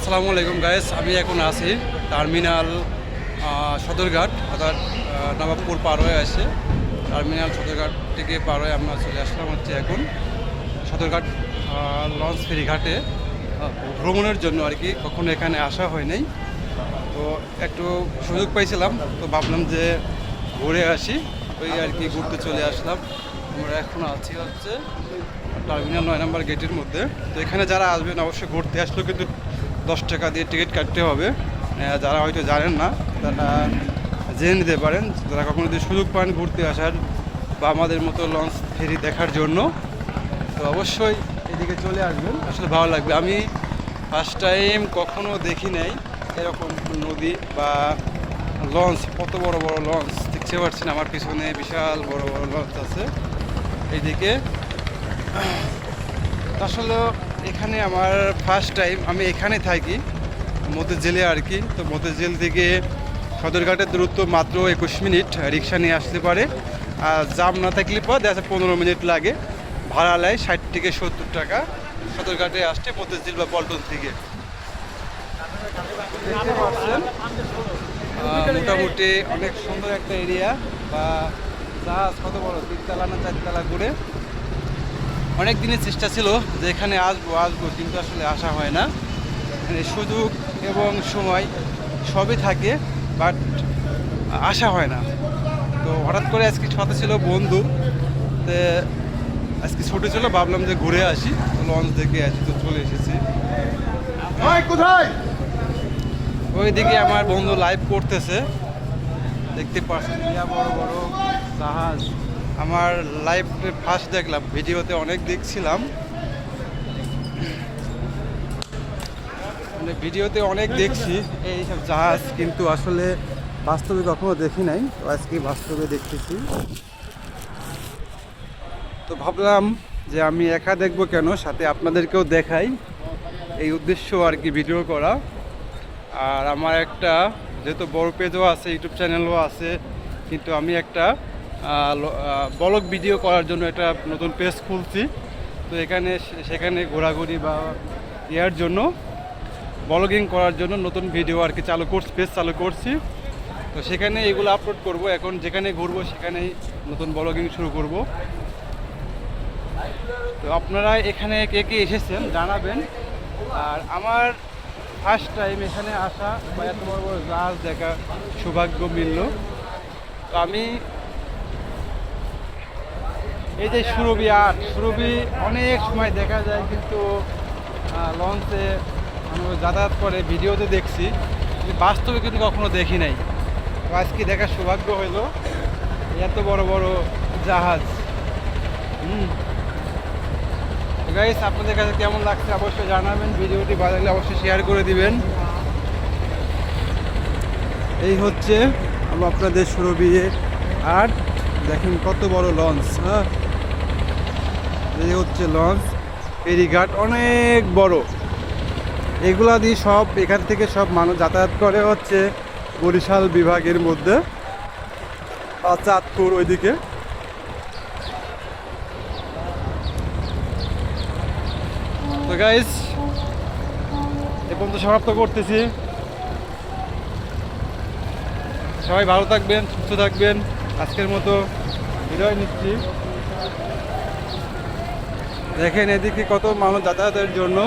আসসালামু আলাইকুম গাইস, আমি এখন আছি টার্মিনাল সদরঘাট অর্থাৎ নবাবপুর পার হয়ে আসে। টার্মিনাল সদরঘাট থেকে পার হয়ে আমরা চলে আসলাম হচ্ছে এখন সদরঘাট লঞ্চ ফেরি ঘাটে ভ্রমণের জন্য আর কি। কখনো এখানে আসা হয় নাই, তো একটু সুযোগ পাইছিলাম, তো ভাবলাম যে ঘুরে আসি, ওই আর কি ঘুরতে চলে আসলাম। আমরা এখন আছি হচ্ছে টার্মিনাল 9 নম্বর গেটের মধ্যে। তো এখানে যারা আসবেন অবশ্যই ঘুরতে আসলেও কিন্তু 10 টাকা দিয়ে টিকিট কাটতে হবে। যারা হয়তো জানেন না তারা জেনে নিতে পারেন, যারা কখনো যদি সুযোগ পান ঘুরতে আসার বা আমাদের মতো লঞ্চ ফেরি দেখার জন্য, তো অবশ্যই এদিকে চলে আসবেন, আসলে ভালো লাগবে। আমি ফার্স্ট টাইম কখনো দেখি নাই এরকম নদী বা লঞ্চ, কত বড় বড় লঞ্চ দেখতে পাচ্ছেন। আমার পিছনে বিশাল বড় বড় লঞ্চ আছে এইদিকে। আসলে এখানে আমার ফার্স্ট টাইম, আমি এখানে থাকি মতিঝিলে আর কি। তো মতিঝিল থেকে সদরঘাটের দূরত্ব মাত্র 21 মিনিট, রিক্সা নিয়ে আসতে পারে। আর জাম না থাকলে পর দেখা 15 মিনিট লাগে, ভাড়া নেয় 60 থেকে 70 টাকা সদরঘাটে আসছে মতিঝিল বা পল্টন থেকে। দেখতে পাচ্ছেন মোটামুটি অনেক সুন্দর একটা এরিয়া, বা জাহাজ কত বড় 3 তলা না 4 তলা করে। অনেক দিনের চেষ্টা ছিল যে এখানে আসবো কিন্তু আসলে আসা হয় না। মানে সুযোগ এবং সময় সবই থাকে, বাট আসা হয় না। তো হঠাৎ করে আজকে সাথে ছিল বন্ধু, তো আজকে ছুটি ছিল, ভাবলাম যে ঘুরে আসি, লঞ্চ দেখে আসি, তো চলে এসেছি। কোথায়? ওইদিকে আমার বন্ধু লাইভ করতেছে, দেখতে পাচ্ছেন বড় বড় জাহাজ। আমার লাইভ ফার্স্ট দেখলাম, ভিডিওতে অনেক দেখছিলাম, মানে ভিডিওতে অনেক দেখছি এইসব জাহাজ, কিন্তু আসলে বাস্তবে কখনো দেখি নাই। তো আজকে বাস্তবে দেখতেছি, তো ভাবলাম যে আমি একা দেখবো কেন, সাথে আপনাদেরকেও দেখাই, এই উদ্দেশ্য আর কি ভিডিও করা। আর আমার একটা যেহেতু বড় পেজও আছে, ইউটিউব চ্যানেলও আছে, কিন্তু আমি একটা ব্লগ ভিডিও করার জন্য একটা নতুন পেজ খুলছি। তো এখানে সেখানে ঘোরাঘুরি বা ইয়ার জন্য, ব্লগিং করার জন্য নতুন ভিডিও আর কি পেজ চালু করছি। তো সেখানে এগুলো আপলোড করব। এখন যেখানে ঘুরবো সেখানেই নতুন ব্লগিং শুরু করব। তো আপনারা এখানে কে কে এসেছেন জানাবেন। আর আমার ফার্স্ট টাইম এখানে আসা বা এত বড় বড় জাহাজ দেখা সৌভাগ্য মিলল। তো আমি এই যে সুরভি অনেক সময় দেখা যায়, কিন্তু লঞ্চে মানুষ যাতায়াত করে, ভিডিওতে দেখছি, বাস্তবে কিন্তু কখনো দেখি নাই। তো আজকে দেখার সৌভাগ্য হইলো এত বড় বড় জাহাজ। গাইস, আপনাদের কাছে কেমন লাগছে অবশ্যই জানাবেন, ভিডিওটি ভালো লাগলে অবশ্যই শেয়ার করে দিবেন। এই হচ্ছে আপনাদের সুরভি, আর দেখেন কত বড় লঞ্চ। হ্যাঁ, এই হচ্ছে লঞ্চ ফেরিঘাট, অনেক বড়। এগুলা দিয়ে সব এখান থেকে সব মানুষ যাতায়াত করে হচ্ছে বরিশাল বিভাগের মধ্যে বা চাঁদপুর ওইদিকে। তো গাইস, এ পর্যন্ত সমাপ্ত করতেছি। সবাই ভালো থাকবেন, সুস্থ থাকবেন। আজকের মতো বিদায় নিচ্ছি। দেখেন এদিকে কত মানুষ যাতায়াতের জন্য